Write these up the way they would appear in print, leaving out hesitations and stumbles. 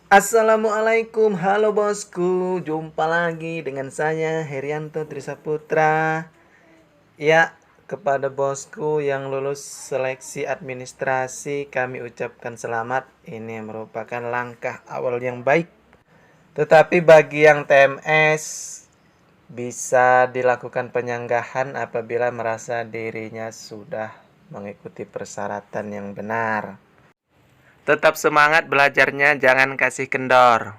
Assalamualaikum, halo bosku. Jumpa lagi dengan saya Herianto Trisaputra. Ya, kepada bosku yang lulus seleksi administrasi, kami ucapkan selamat. Ini merupakan langkah awal yang baik. Tetapi bagi yang TMS, bisa dilakukan penyanggahan apabila merasa dirinya sudah mengikuti persyaratan yang benar. Tetap semangat belajarnya, jangan kasih kendor.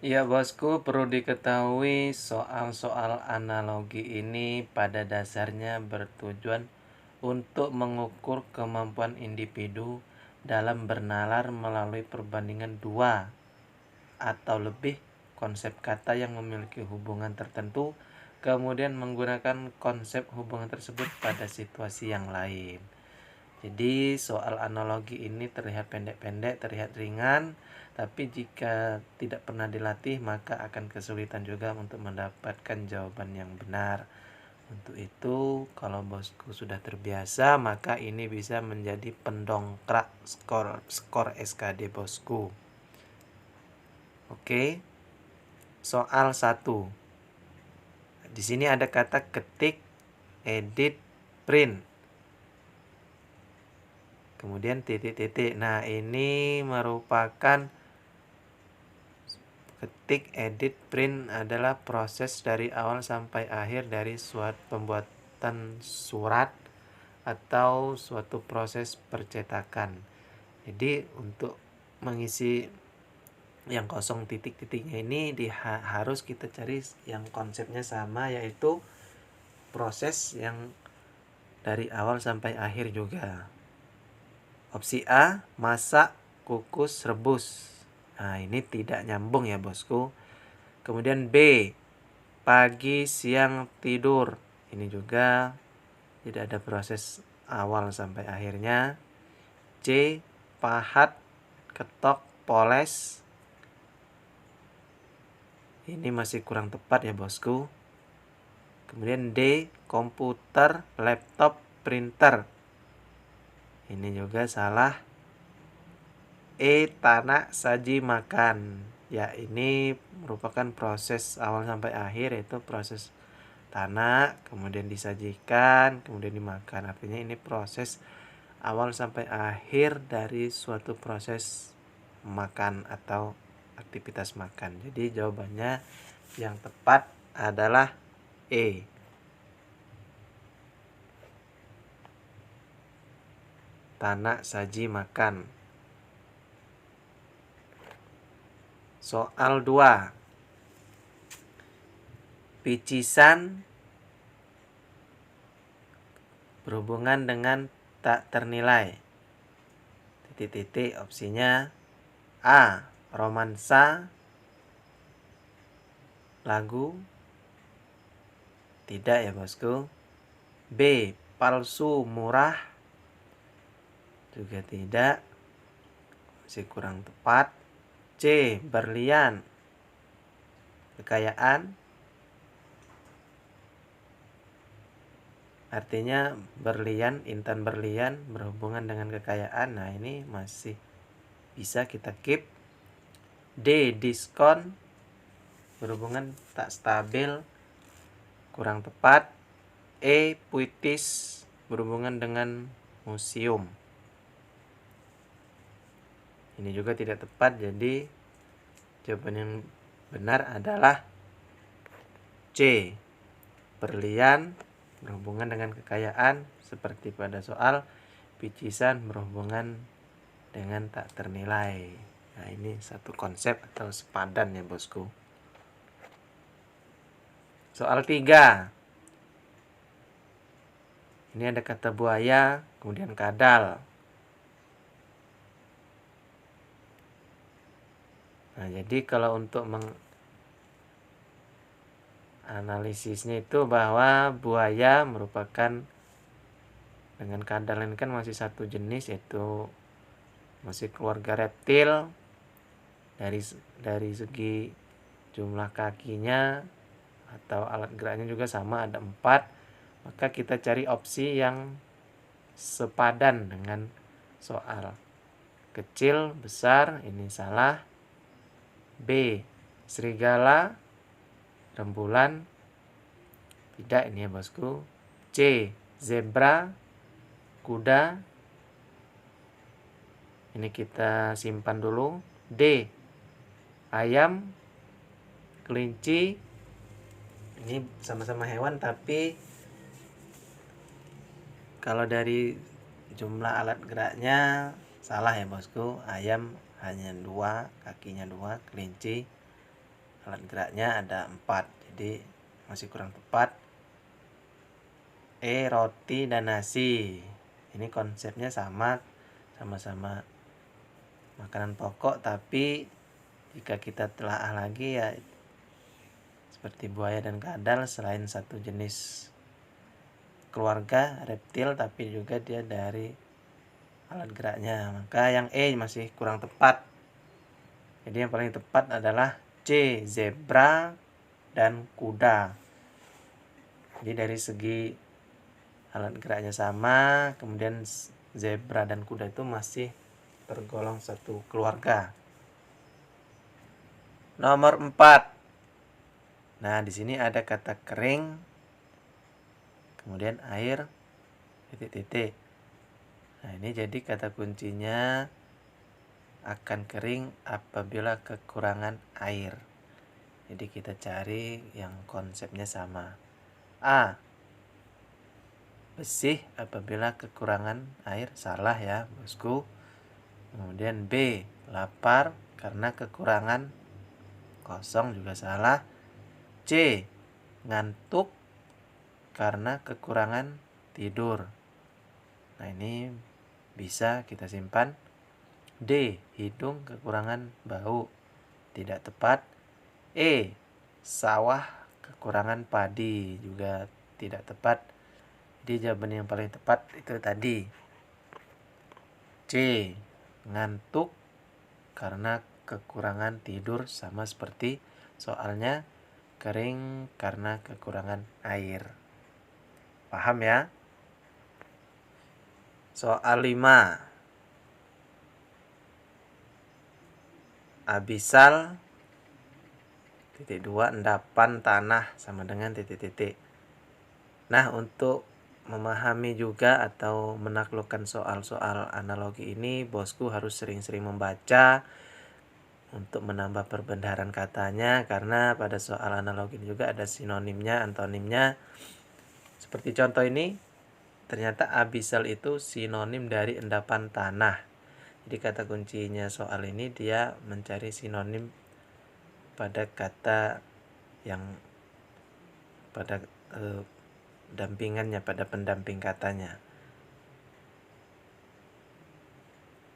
Ya bosku, perlu diketahui soal-soal analogi ini pada dasarnya bertujuan untuk mengukur kemampuan individu dalam bernalar melalui perbandingan dua atau lebih konsep kata yang memiliki hubungan tertentu, kemudian menggunakan konsep hubungan tersebut pada situasi yang lain. Jadi soal analogi ini terlihat pendek-pendek, terlihat ringan, tapi jika tidak pernah dilatih maka akan kesulitan juga untuk mendapatkan jawaban yang benar. Untuk itu, kalau bosku sudah terbiasa, maka ini bisa menjadi pendongkrak skor SKD bosku. Oke. Soal 1. Di sini ada kata ketik, edit, print. Kemudian titik-titik. Nah, ini merupakan ketik, edit, print adalah proses dari awal sampai akhir dari suatu pembuatan surat atau suatu proses percetakan. Jadi untuk mengisi yang kosong titik-titiknya ini harus kita cari yang konsepnya sama, yaitu proses yang dari awal sampai akhir juga. Opsi A, masak, kukus, rebus. Nah, ini tidak nyambung ya bosku. Kemudian B, pagi, siang, tidur. Ini juga tidak ada proses awal sampai akhirnya. C, pahat, ketok, poles. Ini masih kurang tepat ya bosku. Kemudian D, komputer, laptop, printer. Ini juga salah. E, tanak, saji, makan. Ya, ini merupakan proses awal sampai akhir, yaitu proses tanak, kemudian disajikan, kemudian dimakan. Artinya ini proses awal sampai akhir dari suatu proses makan atau aktivitas makan. Jadi jawabannya yang tepat adalah E. Tanak, saji, makan. Soal 2. Picisan berhubungan dengan tak ternilai. Titik-titik opsinya A, romansa, lagu. Tidak ya bosku. B, palsu, murah. Juga tidak. Masih kurang tepat. C, berlian, kekayaan. Artinya berlian, intan berlian berhubungan dengan kekayaan. Nah, ini masih bisa kita keep. D, diskon berhubungan tak stabil, kurang tepat. E, puitis berhubungan dengan museum. Ini juga tidak tepat, jadi jawaban yang benar adalah C, berlian berhubungan dengan kekayaan, seperti pada soal picisan berhubungan dengan tak ternilai. Nah, ini satu konsep atau sepadan ya bosku. Soal 3. Ini ada kata buaya, kemudian kadal. Nah, jadi kalau untuk menganalisisnya itu bahwa buaya merupakan dengan kadal ini kan masih satu jenis, yaitu masih keluarga reptil. dari segi jumlah kakinya atau alat geraknya juga sama, ada 4. Maka kita cari opsi yang sepadan dengan soal. Kecil, besar, ini salah. B. Serigala, rembulan, tidak ini ya bosku. C. Zebra, kuda, ini kita simpan dulu. D. Ayam, kelinci, ini sama-sama hewan tapi kalau dari jumlah alat geraknya salah ya bosku. Ayam hanya 2, kakinya 2, kelinci alat geraknya ada 4, jadi masih kurang tepat. E. Roti dan nasi, ini konsepnya sama-sama makanan pokok, tapi jika kita telaah lagi ya seperti buaya dan kadal, selain satu jenis keluarga reptil tapi juga dia dari alat geraknya, maka yang E masih kurang tepat. Jadi yang paling tepat adalah C. Zebra dan kuda. Jadi dari segi alat geraknya sama, kemudian zebra dan kuda itu masih tergolong satu keluarga. Nomor 4. Nah, di sini ada kata kering, kemudian air, titik-titik. Nah, ini jadi kata kuncinya akan kering apabila kekurangan air. Jadi kita cari yang konsepnya sama. A. Bersih apabila kekurangan air, salah ya bosku. Kemudian B. Lapar karena kekurangan, kosong juga salah. C. Ngantuk karena kekurangan tidur. Nah, ini bisa kita simpan. D. Hidung kekurangan bau, tidak tepat. E. Sawah kekurangan padi, juga tidak tepat. Jadi jawaban yang paling tepat itu tadi C. Ngantuk karena kekurangan tidur, sama seperti soalnya kering karena kekurangan air. Paham ya? Soal 5. Abisal, titik 2, endapan tanah sama dengan titik-titik. Nah, untuk memahami juga atau menaklukkan soal-soal analogi ini, bosku harus sering-sering membaca untuk menambah perbendaharaan katanya, karena pada soal analogi ini juga ada sinonimnya, antonimnya. Seperti contoh ini, ternyata abisal itu sinonim dari endapan tanah. Jadi kata kuncinya soal ini dia mencari sinonim pada kata yang pada dampingannya, pada pendamping katanya.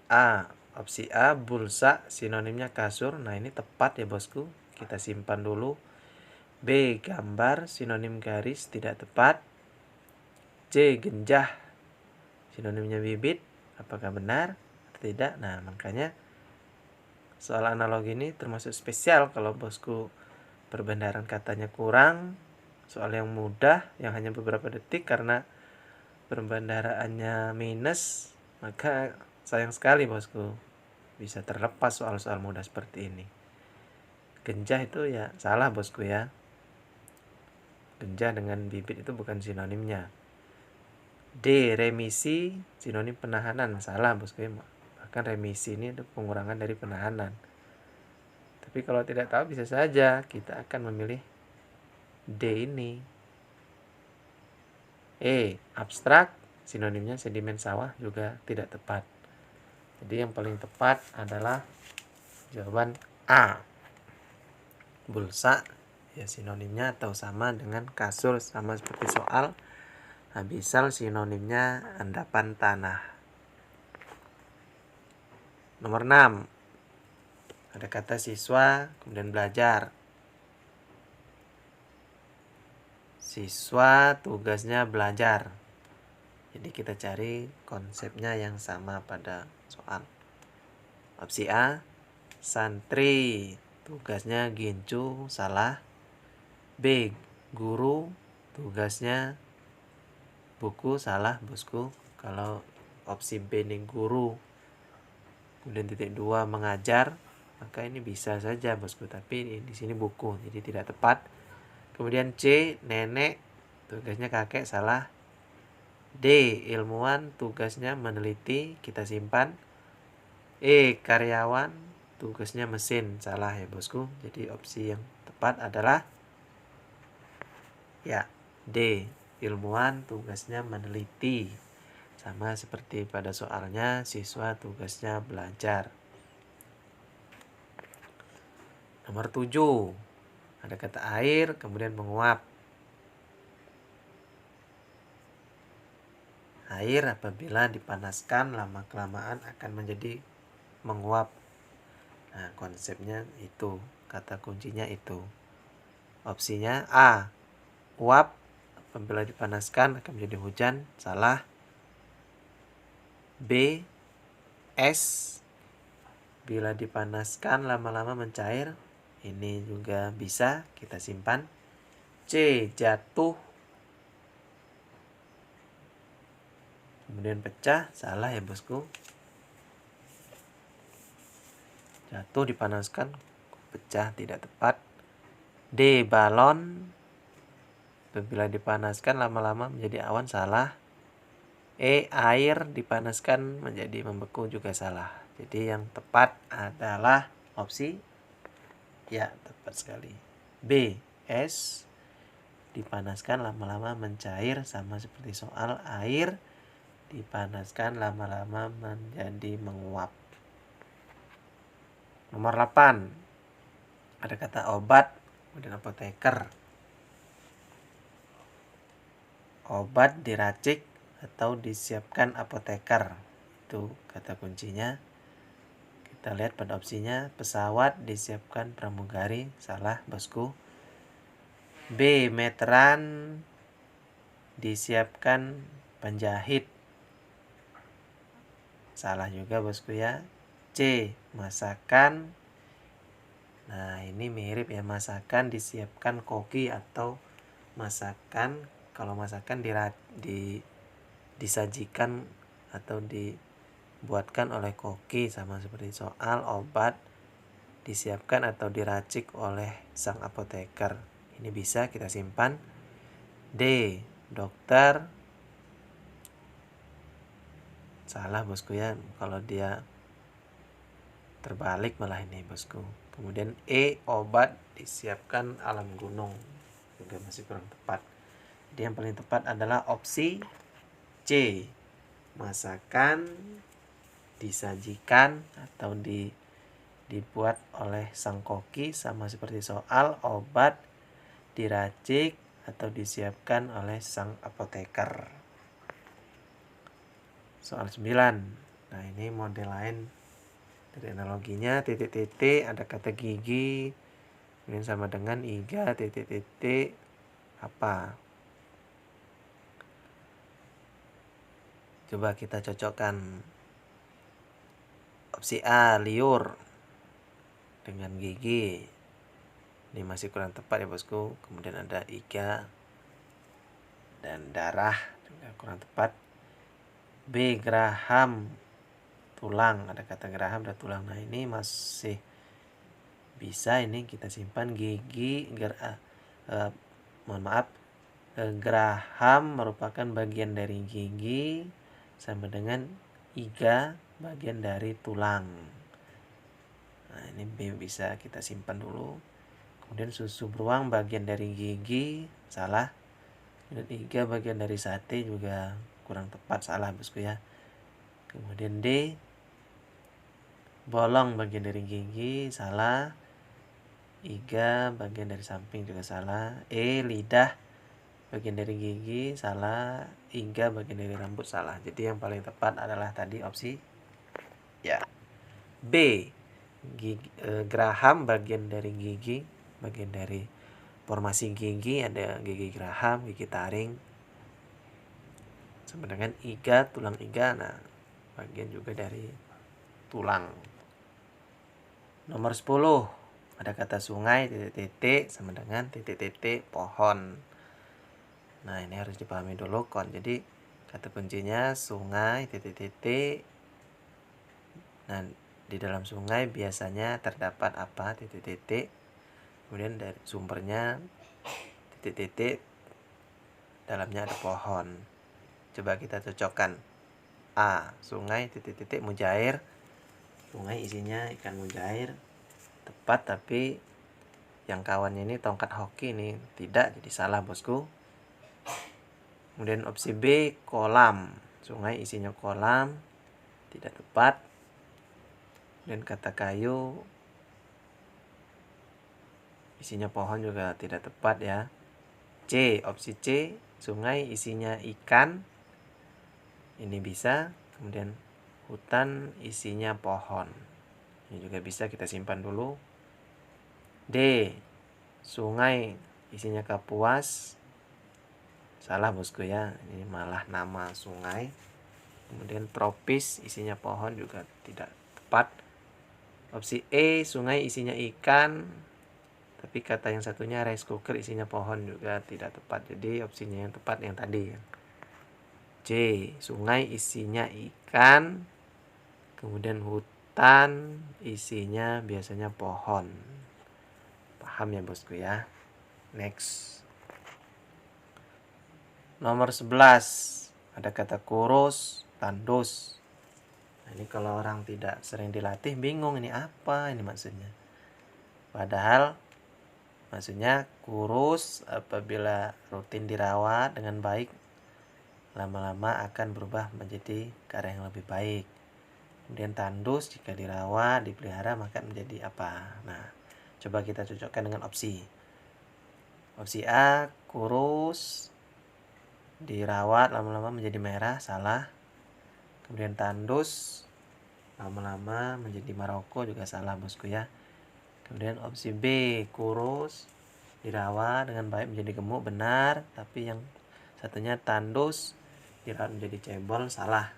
A. Opsi A, bulsa, sinonimnya kasur. Nah, ini tepat ya bosku, kita simpan dulu. B. Gambar, sinonim garis, tidak tepat. C. Genjah, sinonimnya bibit. Apakah benar atau tidak? Nah, makanya soal analogi ini termasuk spesial kalau bosku perbendaharaan katanya kurang. Soal yang mudah, yang hanya beberapa detik, karena perbendaharaannya minus, maka sayang sekali bosku bisa terlepas soal-soal mudah seperti ini. Genjah itu ya salah bosku ya. Genjah dengan bibit itu bukan sinonimnya. D. Remisi, sinonim penahanan, salah bosku ya. Bahkan remisi ini pengurangan dari penahanan. Tapi kalau tidak tahu bisa saja kita akan memilih D ini. E. Abstrak, sinonimnya sedimen sawah, juga tidak tepat. Jadi yang paling tepat adalah jawaban A. Bulsa ya sinonimnya atau sama dengan kasur, sama seperti soal. Abisal sinonimnya endapan tanah. Nomor 6. Ada kata siswa, kemudian belajar. Siswa tugasnya belajar. Jadi kita cari konsepnya yang sama pada soal. Opsi A, Santri, tugasnya gincu, salah. B. Guru, tugasnya buku, salah bosku. Kalau opsi B ini guru, kemudian titik 2 mengajar, maka ini bisa saja bosku, tapi di sini buku, jadi tidak tepat. Kemudian C. Nenek, tugasnya kakek, salah. D. Ilmuwan, tugasnya meneliti, kita simpan. E. Karyawan, tugasnya mesin, salah ya bosku. Jadi opsi yang tepat adalah ya D. Ilmuwan, tugasnya meneliti. Sama seperti pada soalnya, siswa tugasnya belajar. Nomor 7. Ada kata air, kemudian menguap. Air apabila dipanaskan lama-kelamaan akan menjadi menguap. Nah, konsepnya itu, kata kuncinya itu. Opsinya A. Uap apabila dipanaskan akan menjadi hujan, salah. B. Es bila dipanaskan lama-lama mencair, ini juga bisa, kita simpan. C. Jatuh kemudian pecah, salah ya bosku. Jatuh dipanaskan pecah, tidak tepat. D. Balon apabila dipanaskan lama-lama menjadi awan, salah. E. Air dipanaskan menjadi membeku, juga salah. Jadi yang tepat adalah opsi ya, tepat sekali. B. Es dipanaskan lama-lama mencair, sama seperti soal air dipanaskan lama-lama menjadi menguap. Nomor 8. Ada kata obat, kemudian apoteker. Obat diracik atau disiapkan apoteker, itu kata kuncinya. Kita lihat pada opsinya, pesawat disiapkan pramugari, salah bosku. B. Meteran disiapkan penjahit, salah juga bosku ya. C. Masakan, nah ini mirip ya, masakan disiapkan koki atau masakan, kalau masakan disajikan atau dibuatkan oleh koki, sama seperti soal. Obat disiapkan atau diracik oleh sang apoteker, ini bisa kita simpan. D. Dokter, salah bosku ya, kalau dia terbalik malah ini bosku. Kemudian E. Obat disiapkan alam gunung, juga masih kurang tepat. Jadi yang paling tepat adalah opsi C. Masakan disajikan atau dibuat oleh sang koki, sama seperti soal. Obat diracik atau disiapkan oleh sang apoteker. Soal 9. Nah, ini model lain dari analoginya. Titik-titik ada kata gigi, kemudian sama dengan iga titik-titik apa. Coba kita cocokkan. Opsi A. Liur dengan gigi, ini masih kurang tepat ya bosku. Kemudian ada iga dan darah, juga kurang tepat. B. Geraham, tulang, ada kata geraham dan tulang. Nah, ini masih bisa, ini kita simpan. Gigi geraham merupakan bagian dari gigi, sama dengan iga bagian dari tulang. Nah, ini B bisa kita simpan dulu. Kemudian susu beruang bagian dari gigi, salah. Dan iga bagian dari sate, juga kurang tepat, salah bosku ya. Kemudian D. Bolong bagian dari gigi, salah. Iga bagian dari samping, juga salah. E. Lidah bagian dari gigi, salah. Iga bagian dari rambut, salah. Jadi yang paling tepat adalah tadi opsi ya B. Geraham bagian dari gigi, bagian dari formasi gigi, ada gigi geraham, gigi taring, sama dengan iga, tulang iga, nah bagian juga dari tulang. Nomor 10. Ada kata sungai, titik-titik, sama dengan titik-titik pohon. Nah, ini harus dipahami dulu Jadi, kata kuncinya sungai, titik-titik. Nah, di dalam sungai biasanya terdapat apa? Titik-titik. Kemudian dari sumbernya titik-titik, dalamnya ada pohon. Coba kita cocokkan. A. Sungai, titik-titik, mujair. Sungai isinya ikan mujair. Tepat, tapi yang kawannya ini tongkat hoki nih. Tidak, jadi salah bosku. Kemudian opsi B, kolam. Sungai isinya kolam. Tidak tepat. Dan kata kayu isinya pohon juga tidak tepat ya. C, opsi C, sungai isinya ikan. Ini bisa. Kemudian hutan isinya pohon. Ini juga bisa, kita simpan dulu. D, sungai isinya kapuas. Salah bosku ya, ini malah nama sungai. Kemudian tropis isinya pohon juga tidak tepat. Opsi E, sungai isinya ikan. Tapi kata yang satunya rice cooker isinya pohon juga tidak tepat. Jadi opsinya yang tepat yang tadi. C, sungai isinya ikan. Kemudian hutan isinya biasanya pohon. Paham ya bosku ya. Next. Nomor 11. Ada kata kurus, tandus. Nah, ini kalau orang tidak sering dilatih bingung ini apa ini maksudnya. Padahal maksudnya kurus apabila rutin dirawat dengan baik, lama-lama akan berubah menjadi karya yang lebih baik. Kemudian tandus jika dirawat, dipelihara maka menjadi apa? Nah, coba kita cocokkan dengan opsi. Opsi A, kurus, dirawat lama-lama menjadi merah, salah. Kemudian tandus, lama-lama menjadi Maroko, juga salah bosku ya. Kemudian opsi B, kurus, dirawat dengan baik menjadi gemuk, benar. Tapi yang satunya tandus, dirawat menjadi cebol, salah.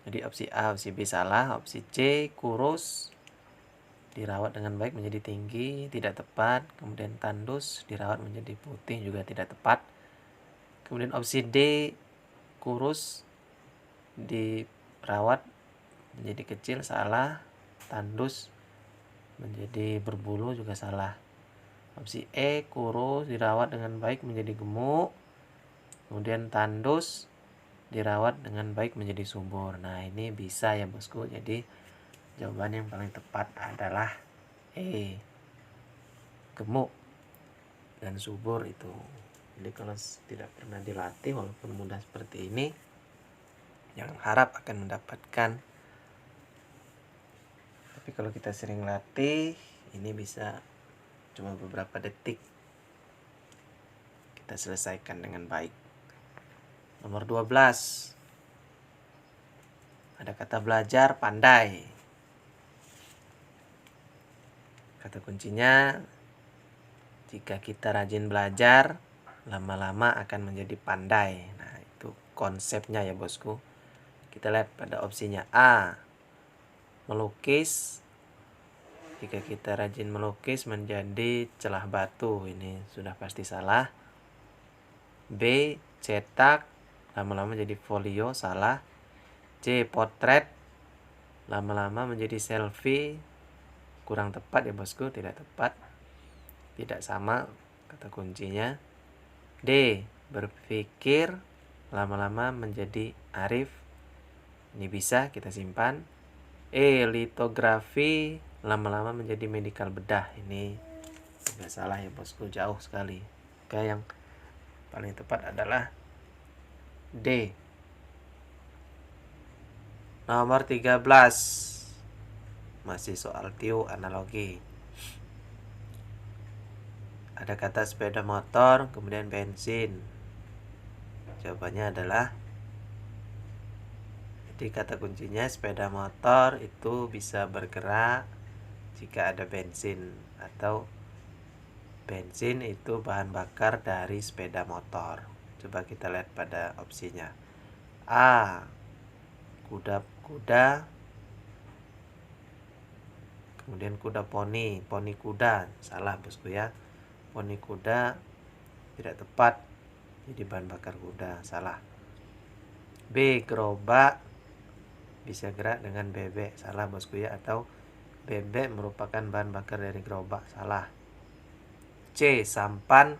Jadi opsi A, opsi B salah. Opsi C, kurus, dirawat dengan baik menjadi tinggi, tidak tepat. Kemudian tandus, dirawat menjadi putih, juga tidak tepat. Kemudian opsi D, kurus, dirawat menjadi kecil, salah. Tandus menjadi berbulu, juga salah. Opsi E, kurus, dirawat dengan baik menjadi gemuk. Kemudian tandus, dirawat dengan baik menjadi subur. Nah, ini bisa ya bosku. Jadi jawaban yang paling tepat adalah E, gemuk dan subur itu. Jadi kalau tidak pernah dilatih walaupun mudah seperti ini, jangan harap akan mendapatkan. Tapi kalau kita sering latih, ini bisa cuma beberapa detik kita selesaikan dengan baik. Nomor 12. Ada kata belajar, pandai. Kata kuncinya, jika kita rajin belajar, lama-lama akan menjadi pandai. Nah, itu konsepnya ya bosku. Kita lihat pada opsinya A, melukis. Jika kita rajin melukis menjadi celah batu, ini sudah pasti salah. B, cetak, lama-lama menjadi folio, salah. C, potret, lama-lama menjadi selfie, kurang tepat ya bosku, tidak tepat, tidak sama kata kuncinya. D, berpikir, lama-lama menjadi arif, ini bisa kita simpan. E, litografi, lama-lama menjadi medical bedah, ini juga salah ya bosku, jauh sekali. Oke, yang paling tepat adalah D. Nomor 13. Masih soal tiu analogi. Ada kata sepeda motor, kemudian bensin. Jawabannya adalah, jadi kata kuncinya sepeda motor itu bisa bergerak jika ada bensin, atau bensin itu bahan bakar dari sepeda motor. Coba kita lihat pada opsinya. A, kuda-kuda, Kemudian kuda poni, poni kuda, salah bosku ya. Poni kuda tidak tepat, jadi bahan bakar kuda, salah. B, gerobak bisa gerak dengan bebek, salah bosku ya. Atau bebek merupakan bahan bakar dari gerobak, salah. C, sampan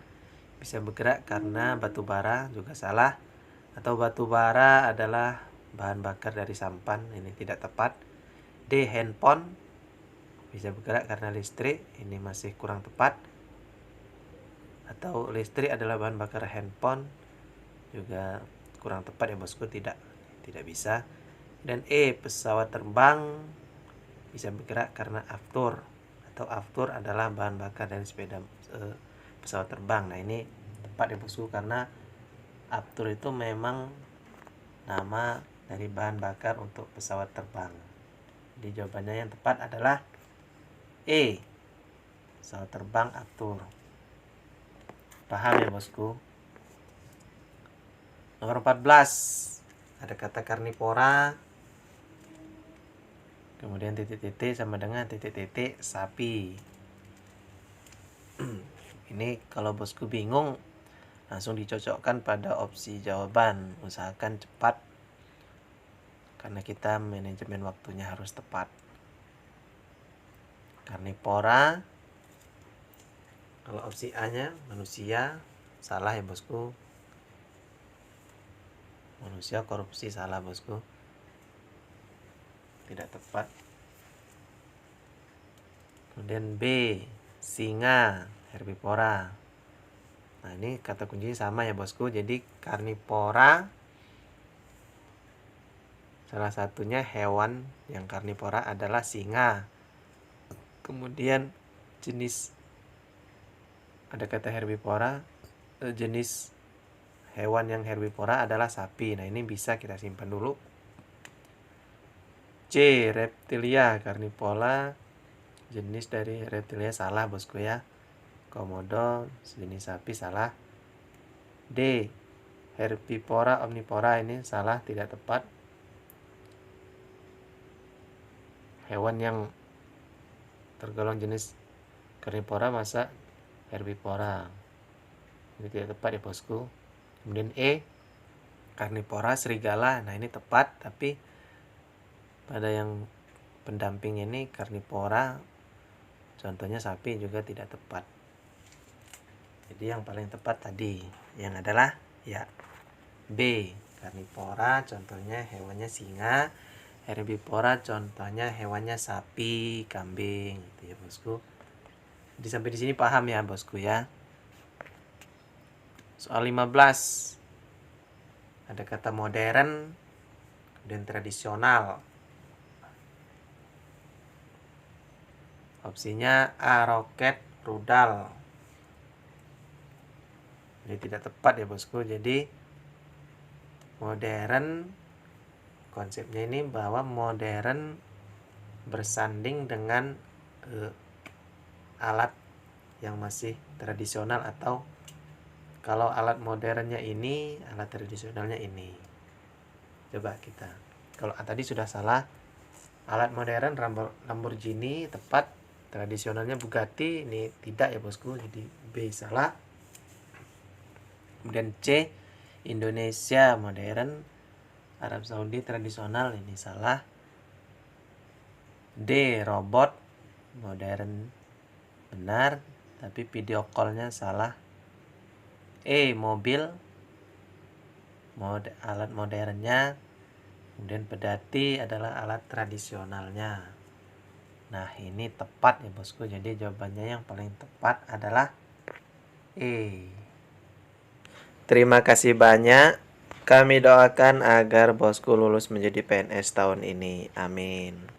bisa bergerak karena batu bara, juga salah. Atau batu bara adalah bahan bakar dari sampan, ini tidak tepat. D, handphone bisa bergerak karena listrik, ini masih kurang tepat. Atau listrik adalah bahan bakar handphone, juga kurang tepat ya bosku, tidak bisa. Dan E, pesawat terbang bisa bergerak karena aftur, atau aftur adalah bahan bakar dari pesawat terbang. Nah ini tepat ya bosku, karena aftur itu memang nama dari bahan bakar untuk pesawat terbang. Jadi jawabannya yang tepat adalah E, pesawat terbang aftur. Paham ya bosku? Nomor 14, ada kata karnivora, kemudian titik-titik sama dengan titik-titik sapi. Ini kalau bosku bingung, langsung dicocokkan pada opsi jawaban. Usahakan cepat, karena kita manajemen waktunya harus tepat. Karnivora, kalau opsi A-nya manusia, salah ya bosku. Manusia korupsi, salah bosku, tidak tepat. Kemudian B, singa, herbivora. Nah ini kata kuncinya sama ya bosku. Jadi karnivora, salah satunya hewan yang karnivora adalah singa. Kemudian jenis, ada kata herbivora, jenis hewan yang herbivora adalah sapi. Nah ini bisa kita simpan dulu. C, reptilia, karnivora, jenis dari reptilia, salah bosku ya. Komodo, jenis sapi, salah. D, herbivora omnivora, ini salah, tidak tepat. Hewan yang tergolong jenis karnivora masa herbivora, ini tidak tepat ya bosku. Kemudian E, karnivora, serigala. Nah ini tepat, tapi pada yang pendamping ini karnivora, contohnya sapi, juga tidak tepat. Jadi yang paling tepat tadi yang adalah ya B, karnivora, contohnya hewannya singa. Herbivora contohnya hewannya sapi, kambing, gitu ya bosku. Jadi sampai di sini paham ya bosku ya. Soal 15, ada kata modern dan tradisional. Opsinya A, roket, rudal. Ini tidak tepat ya bosku. Jadi modern, konsepnya ini bahwa modern bersanding dengan alat yang masih tradisional, atau kalau alat modernnya ini, alat tradisionalnya ini. Coba kita, kalau tadi sudah salah, alat modern Lamborghini tepat, tradisionalnya Bugatti, ini tidak ya bosku, jadi B salah. Kemudian C, Indonesia modern, Arab Saudi tradisional, ini salah. D, robot modern, benar, tapi video call-nya salah. E, mobil, alat modernnya. Kemudian pedati adalah alat tradisionalnya. Nah ini tepat ya bosku, jadi jawabannya yang paling tepat adalah E. Terima kasih banyak. Kami doakan agar bosku lulus menjadi PNS tahun ini. Amin.